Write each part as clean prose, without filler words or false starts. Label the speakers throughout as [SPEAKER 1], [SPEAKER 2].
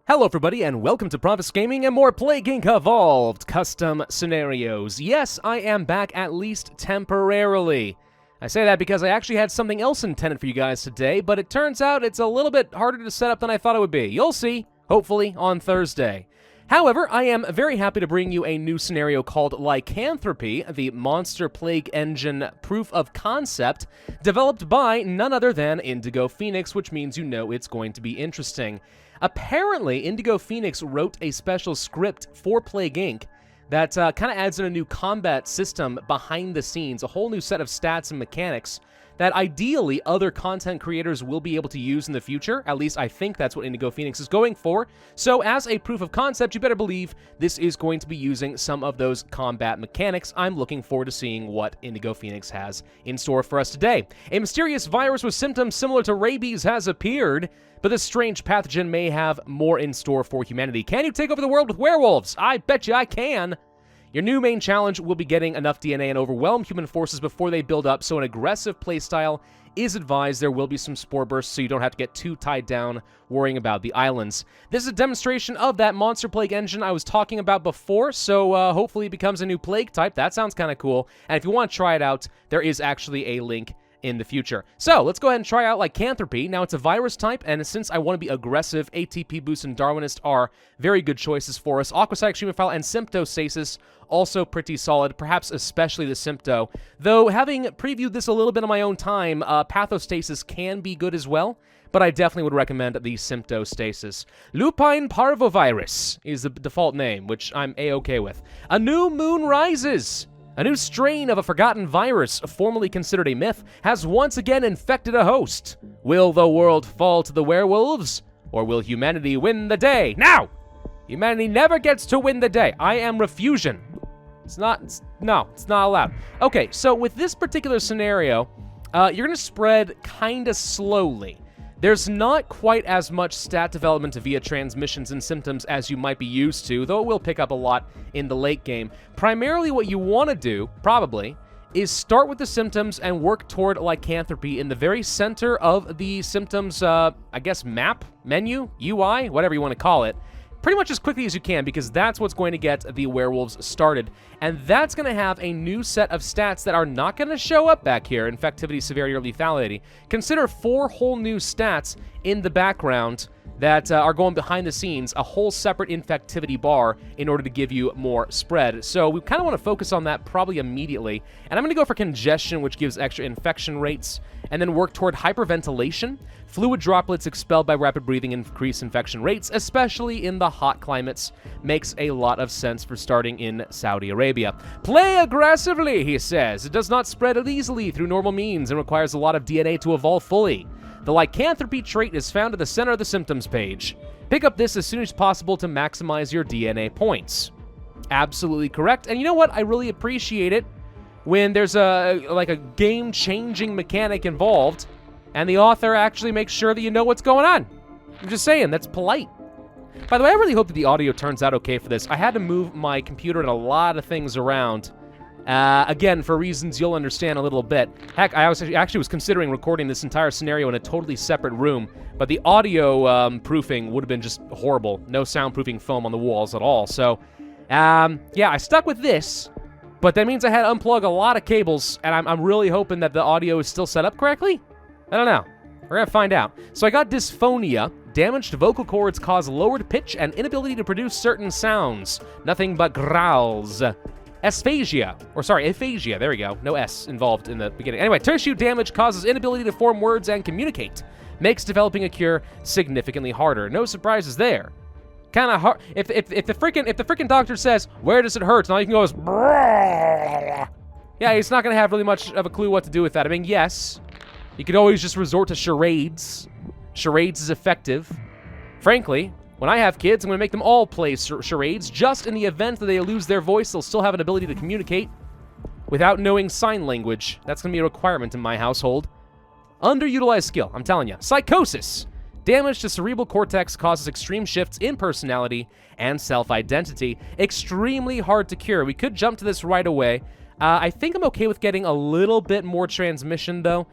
[SPEAKER 1] Hello everybody and welcome to Pravus Gaming and more Plague Inc. Evolved Custom Scenarios. Yes, I am back at least temporarily. I say that because I actually had something else intended for you guys today, but it turns out it's a little bit harder to set up than I thought it would be. You'll see, hopefully, on Thursday. However, I am very happy to bring you a new scenario called Lycanthropy, the Monster Plague Engine proof of concept, developed by none other than Indigofenix, which means you know it's going to be interesting. Apparently, Indigofenix wrote a special script for Plague Inc. that kind of adds in a new combat system behind the scenes, a whole new set of stats and mechanics that ideally other content creators will be able to use in the future. At least I think that's what Indigofenix is going for. So as a proof of concept, you better believe this is going to be using some of those combat mechanics. I'm looking forward to seeing what Indigofenix has in store for us today. A mysterious virus with symptoms similar to rabies has appeared, but this strange pathogen may have more in store for humanity. Can you take over the world with werewolves? I bet you I can. Your new main challenge will be getting enough DNA and overwhelm human forces before they build up, so an aggressive playstyle is advised. There will be some spore bursts, so you don't have to get too tied down worrying about the islands. This is a demonstration of that Monster Plague engine I was talking about before, so hopefully it becomes a new plague type. That sounds kind of cool. And if you want to try it out, there is actually a link in the future. So, let's go ahead and try out Lycanthropy. Now, it's a virus type, and since I want to be aggressive, ATP Boost and Darwinist are very good choices for us. Aquacytic Streamophile and Symptostasis, also pretty solid, perhaps especially the Sympto. Though, having previewed this a little bit on my own time, Pathostasis can be good as well, but I definitely would recommend the Symptostasis. Lupine Parvovirus is the default name, which I'm A-okay with. A new moon rises! A new strain of a forgotten virus, formerly considered a myth, has once again infected a host. Will the world fall to the werewolves, or will humanity win the day? Now! Humanity never gets to win the day. I am refusion. No, it's not allowed. Okay, so with this particular scenario, you're going to spread kind of slowly. There's not quite as much stat development via transmissions and symptoms as you might be used to, though it will pick up a lot in the late game. Primarily what you want to do, probably, is start with the symptoms and work toward Lycanthropy in the very center of the symptoms, I guess, map, menu, UI, whatever you want to call it, pretty much as quickly as you can, because that's what's going to get the werewolves started. And that's going to have a new set of stats that are not going to show up back here, infectivity, severity, or lethality. Consider 4 whole new stats in the background that are going behind the scenes, a whole separate infectivity bar in order to give you more spread. So we kind of want to focus on that probably immediately. And I'm going to go for congestion, which gives extra infection rates, and then work toward hyperventilation. Fluid droplets expelled by rapid breathing increase infection rates, especially in the hot climates. Makes a lot of sense for starting in Saudi Arabia. Play aggressively, he says. It does not spread easily through normal means and requires a lot of DNA to evolve fully. The Lycanthropy trait is found at the center of the symptoms page. Pick up this as soon as possible to maximize your DNA points. Absolutely correct. And you know what? I really appreciate it when there's a game-changing mechanic involved, and the author actually makes sure that you know what's going on. I'm just saying, that's polite. By the way, I really hope that the audio turns out okay for this. I had to move my computer and a lot of things around. Again, for reasons you'll understand a little bit. Heck, I actually was considering recording this entire scenario in a totally separate room, but the audio proofing would have been just horrible. No soundproofing foam on the walls at all. So, yeah, I stuck with this, but that means I had to unplug a lot of cables, and I'm really hoping that the audio is still set up correctly? I don't know. We're gonna find out. So I got dysphonia. Damaged vocal cords cause lowered pitch and inability to produce certain sounds. Nothing but growls. Aphasia, there we go. No S involved in the beginning. Anyway, tissue damage causes inability to form words and communicate. Makes developing a cure significantly harder. No surprises there. Kind of hard. If the freaking doctor says, "Where does it hurt?" and all you can go is, yeah, he's not gonna have really much of a clue what to do with that. I mean, yes, you could always just resort to charades. Charades is effective. Frankly, when I have kids, I'm going to make them all play charades. Just in the event that they lose their voice, they'll still have an ability to communicate without knowing sign language. That's going to be a requirement in my household. Underutilized skill, I'm telling you. Psychosis. Damage to cerebral cortex causes extreme shifts in personality and self-identity. Extremely hard to cure. We could jump to this right away. I think I'm okay with getting a little bit more transmission, though.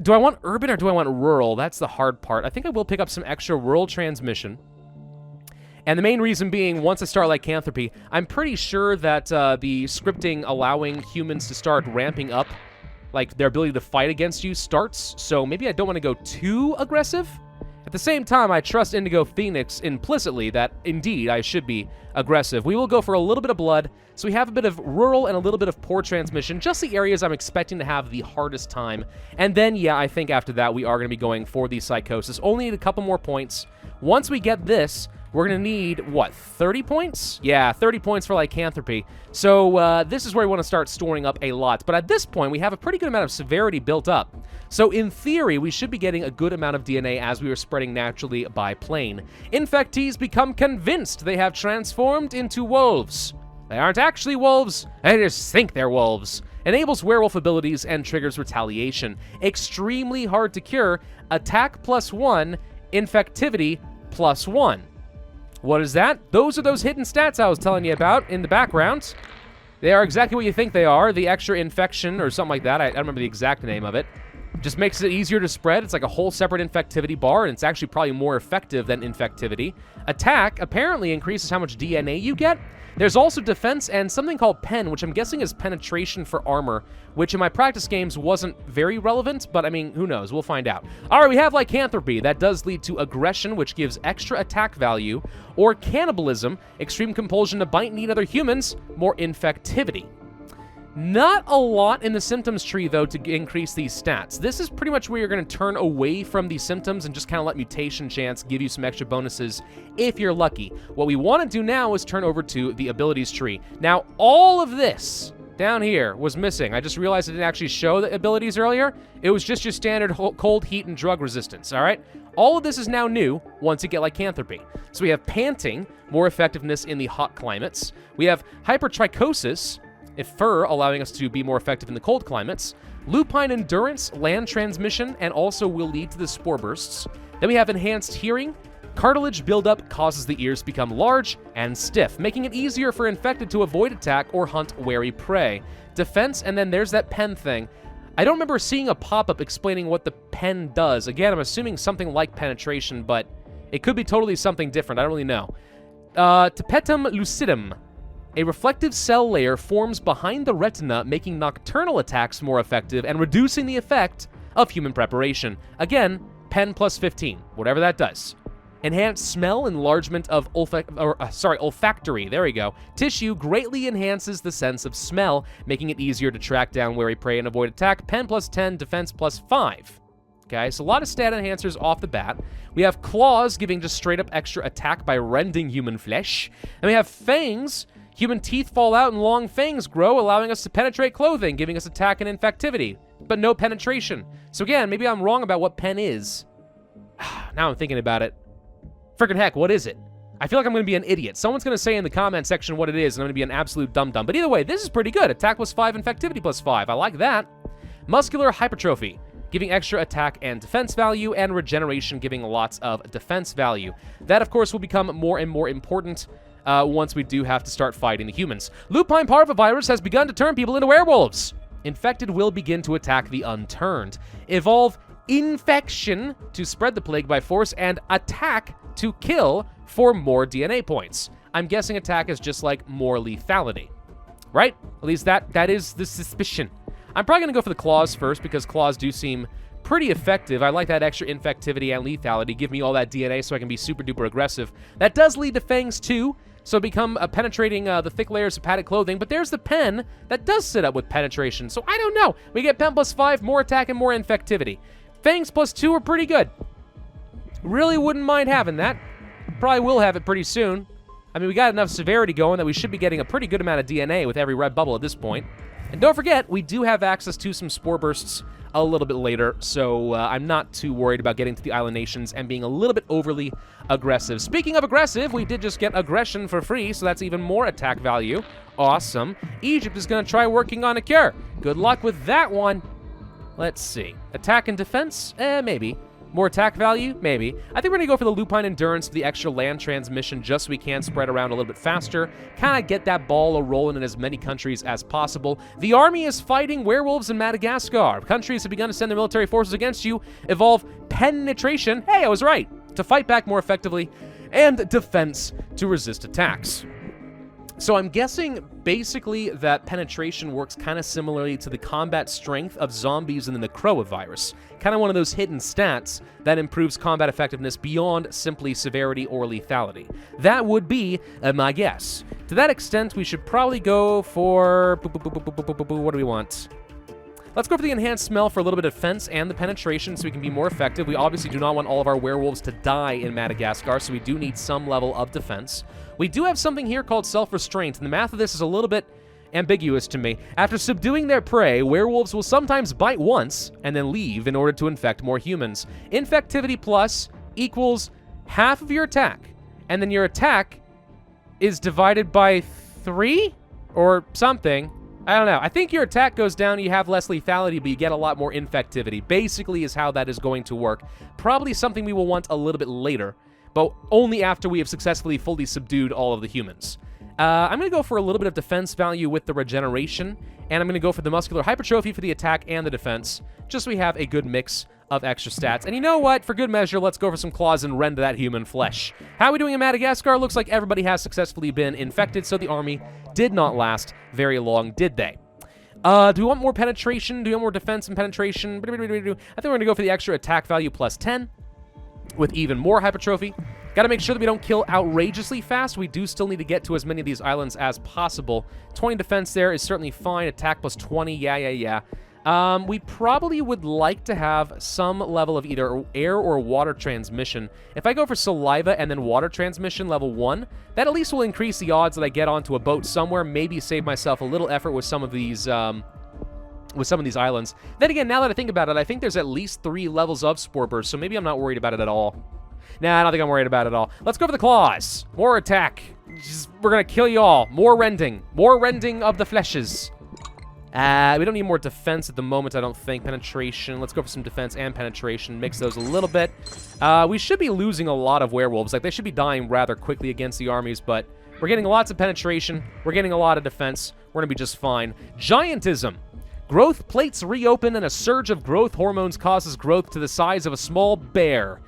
[SPEAKER 1] Do I want urban or do I want rural? That's the hard part. I think I will pick up some extra rural transmission. And the main reason being, once I start Lycanthropy, I'm pretty sure that the scripting allowing humans to start ramping up, like, their ability to fight against you starts, so maybe I don't want to go too aggressive. At the same time, I trust Indigofenix implicitly that, indeed, I should be aggressive. We will go for a little bit of blood, so we have a bit of rural and a little bit of poor transmission, just the areas I'm expecting to have the hardest time. And then, yeah, I think after that, we are going to be going for the psychosis. Only need a couple more points. Once we get this, we're going to need, what, 30 points? Yeah, 30 points for Lycanthropy. So this is where we want to start storing up a lot. But at this point, we have a pretty good amount of severity built up. So in theory, we should be getting a good amount of DNA as we are spreading naturally by plane. Infectees become convinced they have transformed into wolves. They aren't actually wolves, they just think they're wolves. Enables werewolf abilities and triggers retaliation. Extremely hard to cure. Attack +1, infectivity +1. What is that? Those are those hidden stats I was telling you about in the background. They are exactly what you think they are. The extra infection or something like that. I don't remember the exact name of it. Just makes it easier to spread. It's like a whole separate infectivity bar, and it's actually probably more effective than infectivity. Attack apparently increases how much DNA you get. There's also defense and something called pen, which I'm guessing is penetration for armor, which in my practice games wasn't very relevant, but I mean, who knows? We'll find out. All right, we have Lycanthropy. That does lead to aggression, which gives extra attack value, or cannibalism, extreme compulsion to bite and eat other humans, more infectivity. Not a lot in the symptoms tree, though, to increase these stats. This is pretty much where you're going to turn away from the symptoms and just kind of let mutation chance give you some extra bonuses if you're lucky. What we want to do now is turn over to the abilities tree. Now, all of this down here was missing. I just realized I didn't actually show the abilities earlier. It was just your standard cold, heat, and drug resistance, all right? All of this is now new once you get Lycanthropy. So we have panting, more effectiveness in the hot climates. We have hypertrichosis, fur, allowing us to be more effective in the cold climates. Lupine endurance, land transmission, and also will lead to the spore bursts. Then we have enhanced hearing. Cartilage buildup causes the ears to become large and stiff, making it easier for infected to avoid attack or hunt wary prey. Defense, and then there's that pen thing. I don't remember seeing a pop-up explaining what the pen does. Again, I'm assuming something like penetration, but it could be totally something different. I don't really know. Tapetum lucidum. A reflective cell layer forms behind the retina, making nocturnal attacks more effective and reducing the effect of human preparation. Again, pen +15, whatever that does. Enhanced smell, enlargement of olfactory, there we go. Tissue greatly enhances the sense of smell, making it easier to track down wary prey and avoid attack. Pen +10, defense +5. Okay, so a lot of stat enhancers off the bat. We have claws, giving just straight up extra attack by rending human flesh. And we have fangs. Human teeth fall out and long fangs grow, allowing us to penetrate clothing, giving us attack and infectivity, but no penetration. So again, maybe I'm wrong about what pen is. Now I'm thinking about it. Frickin' heck, what is it? I feel like I'm going to be an idiot. Someone's going to say in the comment section what it is, and I'm going to be an absolute dum-dum. But either way, this is pretty good. Attack +5, infectivity +5. I like that. Muscular hypertrophy, giving extra attack and defense value, and regeneration, giving lots of defense value. That, of course, will become more and more important once we do have to start fighting the humans. Lupine parvovirus has begun to turn people into werewolves. Infected will begin to attack the unturned. Evolve infection to spread the plague by force, and attack to kill for more DNA points. I'm guessing attack is just like more lethality, right? At least that is the suspicion. I'm probably going to go for the claws first because claws do seem pretty effective. I like that extra infectivity and lethality. Give me all that DNA so I can be super duper aggressive. That does lead to fangs too, so become penetrating the thick layers of padded clothing. But there's the pen that does sit up with penetration. So I don't know. We get pen +5, more attack, and more infectivity. Fangs +2 are pretty good. Really wouldn't mind having that. Probably will have it pretty soon. I mean, we got enough severity going that we should be getting a pretty good amount of DNA with every red bubble at this point. And don't forget, we do have access to some spore bursts a little bit later, so I'm not too worried about getting to the island nations and being a little bit overly aggressive. Speaking of aggressive, we did just get aggression for free, so that's even more attack value. Awesome. Egypt is going to try working on a cure. Good luck with that one. Let's see. Attack and defense? Maybe. More attack value? Maybe. I think we're going to go for the lupine endurance for the extra land transmission just so we can spread around a little bit faster. Kind of get that ball rolling in as many countries as possible. The army is fighting werewolves in Madagascar. Countries have begun to send their military forces against you. Evolve penetration. Hey, I was right. To fight back more effectively. and defense to resist attacks. So I'm guessing basically that penetration works kind of similarly to the combat strength of zombies in the Necrovirus. Kind of one of those hidden stats that improves combat effectiveness beyond simply severity or lethality. That would be my guess. To that extent, we should probably go for... what do we want? Let's go for the enhanced smell for a little bit of defense and the penetration so we can be more effective. We obviously do not want all of our werewolves to die in Madagascar, so we do need some level of defense. We do have something here called self-restraint, and the math of this is a little bit ambiguous to me. After subduing their prey, werewolves will sometimes bite once and then leave in order to infect more humans. Infectivity plus equals half of your attack, and then your attack is divided by 3 or something. I don't know. I think your attack goes down, you have less lethality, but you get a lot more infectivity. Basically is how that is going to work. Probably something we will want a little bit later, but only after we have successfully fully subdued all of the humans. I'm going to go for a little bit of defense value with the regeneration, and I'm going to go for the muscular hypertrophy for the attack and the defense, just so we have a good mix of extra stats. And you know what? For good measure, let's go for some claws and rend that human flesh. How are we doing in Madagascar? Looks like everybody has successfully been infected, so the army did not last very long, did they? Do we want more penetration? Do we want more defense and penetration? I think we're going to go for the extra attack value plus 10 with even more hypertrophy. Got to make sure that we don't kill outrageously fast. We do still need to get to as many of these islands as possible. 20 defense there is certainly fine. Attack plus 20, yeah. We probably would like to have some level of either air or water transmission. If I go for saliva and then water transmission level 1, that at least will increase the odds that I get onto a boat somewhere, maybe save myself a little effort with some of these islands. Then again, now that I think about it, I think there's at least 3 levels of Spore Burst, so maybe I'm not worried about it at all. Nah, I don't think I'm worried about it at all. Let's go for the claws. More attack. We're gonna kill you all. More rending. More rending of the fleshes. We don't need more defense at the moment, I don't think. Penetration. Let's go for some defense and penetration. Mix those a little bit. We should be losing a lot of werewolves. Like, they should be dying rather quickly against the armies, but we're getting lots of penetration. We're getting a lot of defense. We're gonna be just fine. Giantism. Growth plates reopen and a surge of growth hormones causes growth to the size of a small bear.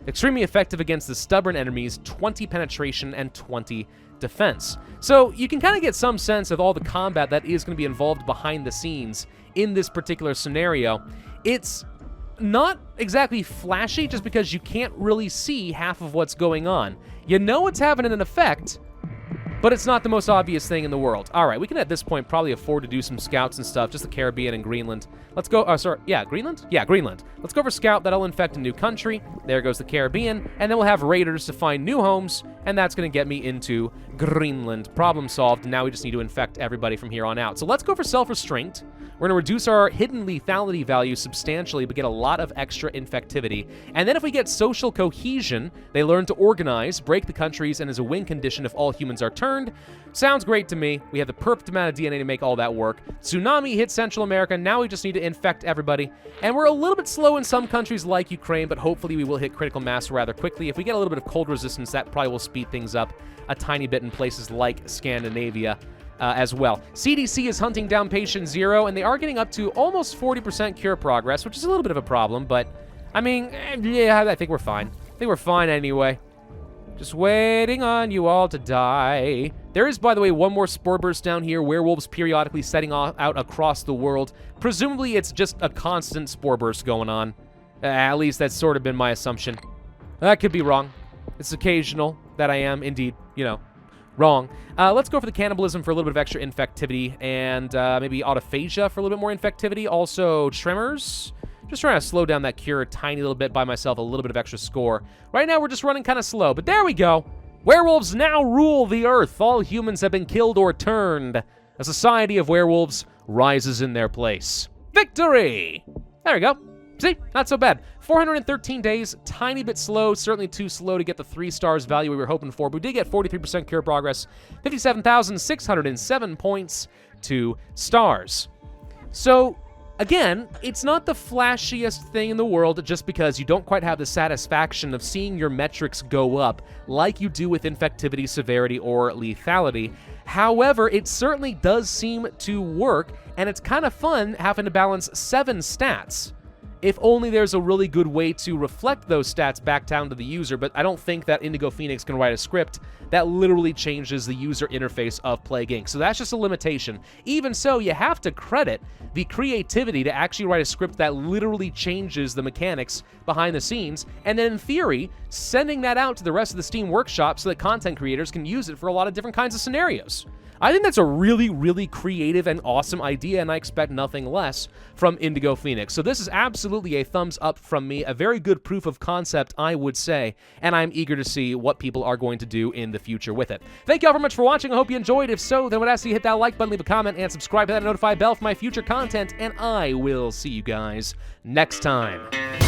[SPEAKER 1] Extremely effective against the stubborn enemies, 20 penetration and 20 defense. So you can kind of get some sense of all the combat that is going to be involved behind the scenes in this particular scenario. It's not exactly flashy just because you can't really see half of what's going on. You know it's having an effect, but it's not the most obvious thing in the world. All right, we can at this point probably afford to do some scouts and stuff, just the Caribbean and Greenland. Let's go, Greenland? Yeah, Greenland. Let's go for scout, that'll infect a new country. There goes the Caribbean, and then we'll have raiders to find new homes, and that's gonna get me into Greenland. Problem solved, and now we just need to infect everybody from here on out. So let's go for self-restraint. We're gonna reduce our hidden lethality value substantially, but get a lot of extra infectivity. And then if we get social cohesion, they learn to organize, break the countries, and is a win condition if all humans are turned. Sounds great to me. We have the perfect amount of DNA to make all that work. Tsunami hit Central America. Now we just need to infect everybody. And we're a little bit slow in some countries like Ukraine, but hopefully we will hit critical mass rather quickly. If we get a little bit of cold resistance, that probably will speed things up a tiny bit in places like Scandinavia as well. CDC is hunting down patient 0, and they are getting up to almost 40% cure progress, which is a little bit of a problem, but I mean, yeah, I think we're fine. I think we're fine anyway. Just waiting on you all to die. There is, by the way, one more spore burst down here. Werewolves periodically setting out across the world. Presumably, it's just a constant spore burst going on. At least that's sort of been my assumption. That could be wrong. It's occasional that I am, indeed, wrong. Let's go for the cannibalism for a little bit of extra infectivity, and maybe autophagia for a little bit more infectivity. Also, tremors. Just trying to slow down that cure a tiny little bit by myself, a little bit of extra score. Right now, we're just running kind of slow, but there we go. Werewolves now rule the earth. All humans have been killed or turned. A society of werewolves rises in their place. Victory! There we go. See? Not so bad. 413 days, tiny bit slow, certainly too slow to get the 3 stars value we were hoping for, but we did get 43% cure progress, 57,607 points, 2 stars. So, again, it's not the flashiest thing in the world just because you don't quite have the satisfaction of seeing your metrics go up like you do with infectivity, severity, or lethality. However, it certainly does seem to work, and it's kind of fun having to balance 7 stats if only there's a really good way to reflect those stats back down to the user, but I don't think that Indigofenix can write a script that literally changes the user interface of Plague Inc. So that's just a limitation. Even so, you have to credit the creativity to actually write a script that literally changes the mechanics behind the scenes, and then in theory, sending that out to the rest of the Steam Workshop so that content creators can use it for a lot of different kinds of scenarios. I think that's a really, really creative and awesome idea, and I expect nothing less from Indigofenix. So this is absolutely a thumbs up from me, a very good proof of concept, I would say, and I'm eager to see what people are going to do in the future with it. Thank you all very much for watching. I hope you enjoyed. If so, then I would ask you to hit that like button, leave a comment, and subscribe to that notify bell for my future content, and I will see you guys next time.